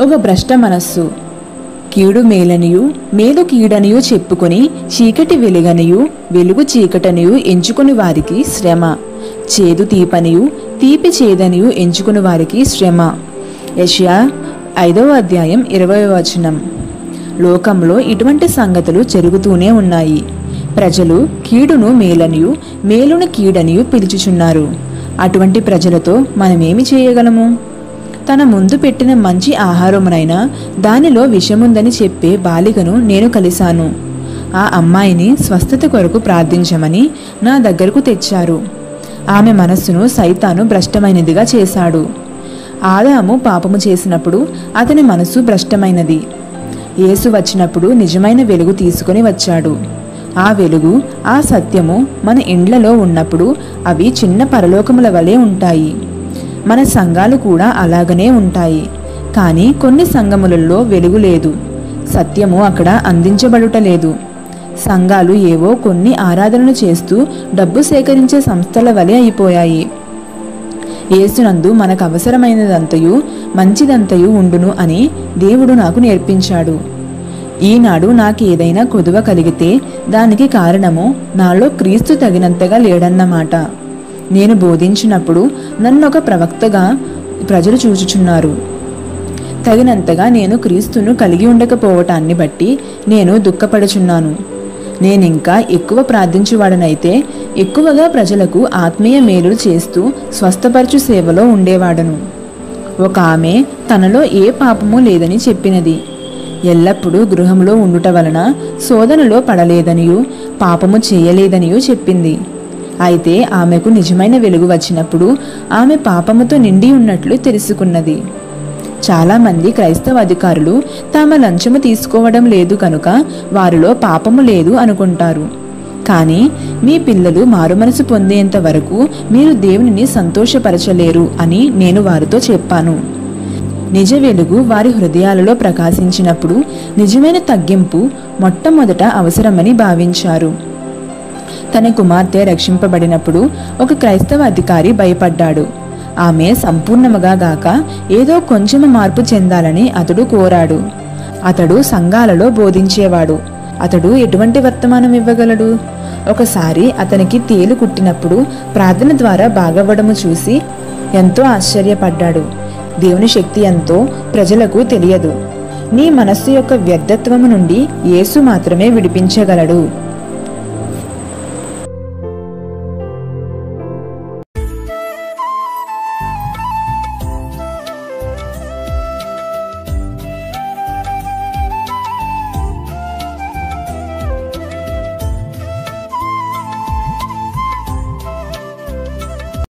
ఒక భ్రష్ట మనస్సు. కీడు మేలనియు మేలు కీడనియు చెప్పుకొని చీకటి వెలుగనియు వెలుగు చీకటనియు ఎంచుకుని వారికి శ్రమ. చేదు తీపనియు తీపి చేదనియు ఎంచుకుని వారికి శ్రమ. యెషయా 5వ అధ్యాయం 20వ వచనం. లోకంలో ఇటువంటి సంగతులు జరుగుతూనే ఉన్నాయి. ప్రజలు కీడును మేలనియు మేలును కీడనియు పిలుచుచున్నారు. అటువంటి ప్రజలతో మనమేమి చేయగలము? తన ముందు పెట్టిన మంచి ఆహారమునైనా దానిలో విషముందని చెప్పే బాలికను నేను కలిశాను. ఆ అమ్మాయిని స్వస్థత కొరకు ప్రార్థించమని నా దగ్గరకు తెచ్చారు. ఆమె మనస్సును సైతాను భ్రష్టమైనదిగా చేశాడు. ఆదాము పాపము చేసినప్పుడు అతని మనస్సు భ్రష్టమైనది. యేసు వచ్చినప్పుడు నిజమైన వెలుగు తీసుకొని వచ్చాడు. ఆ వెలుగు, ఆ సత్యము మన ఇండ్లలో ఉన్నప్పుడు అవి చిన్న పరలోకముల వలె ఉంటాయి. మన సంఘాలు కూడా అలాగనే ఉంటాయి. కానీ కొన్ని సంఘములలో వెలుగు లేదు, సత్యము అక్కడ అందించబడుట లేదు. సంఘాలు ఏవో కొన్ని ఆరాధనలు చేస్తూ డబ్బు సేకరించే సంస్థల వలె అయిపోయాయి. యేసునందు మనకు అవసరమైనదంతయు మంచిదంతయు ఉండును అని దేవుడు నాకు నేర్పించాడు. ఈనాడు నాకు ఏదైనా కొదువ కలిగితే దానికి కారణము నాలో క్రీస్తు తగినంతగా లేడన్నమాట. నేను బోధించినప్పుడు నన్ను ఒక ప్రవక్తగా ప్రజలు చూచుచున్నారు. తగినంతగా నేను క్రీస్తును కలిగి ఉండకపోవటాన్ని బట్టి నేను దుఃఖపడుచున్నాను. నేనింకా ఎక్కువ ప్రార్థించువాడనైతే ఎక్కువగా ప్రజలకు ఆత్మీయ మేలులు చేస్తూ స్వస్థపరచు సేవలో ఉండేవాడను. ఒక ఆమె తనలో ఏ పాపము లేదని చెప్పినది. ఎల్లప్పుడూ గృహంలో ఉండుట వలన శోధనలో పడలేదనియూ పాపము చేయలేదనియూ చెప్పింది. అయితే ఆమెకు నిజమైన వెలుగు వచ్చినప్పుడు ఆమె పాపముతో నిండి ఉన్నట్లు తెలుసుకున్నది. చాలామంది క్రైస్తవ అధికారులు తాము లంచము తీసుకోవడం లేదు కనుక వారిలో పాపము లేదు అనుకుంటారు. కానీ మీ పిల్లలు మారుమనసు పొందేంత వరకు మీరు దేవునిని సంతోషపరచలేరు అని నేను వారితో చెప్పాను. నిజ వెలుగు వారి హృదయాలలో ప్రకాశించినప్పుడు నిజమైన తగ్గింపు మొట్టమొదట అవసరమని భావించారు. తన కుమార్తె రక్షింపబడినప్పుడు ఒక క్రైస్తవ అధికారి భయపడ్డాడు. ఆమె సంపూర్ణముగా గాక ఏదో కొంచెము మార్పు చెందాలని అతడు కోరాడు. అతడు సంఘాలలో బోధించేవాడు. అతడు ఎటువంటి వర్తమానం ఇవ్వగలడు? ఒకసారి అతనికి తేలు కుట్టినప్పుడు ప్రార్థన ద్వారా బాగవ్వడము చూసి ఎంతో ఆశ్చర్యపడ్డాడు. దేవుని శక్తి ఎంతో ప్రజలకు తెలియదు. నీ మనస్సు యొక్క వ్యర్థత్వము నుండి యేసు మాత్రమే విడిపించగలడు.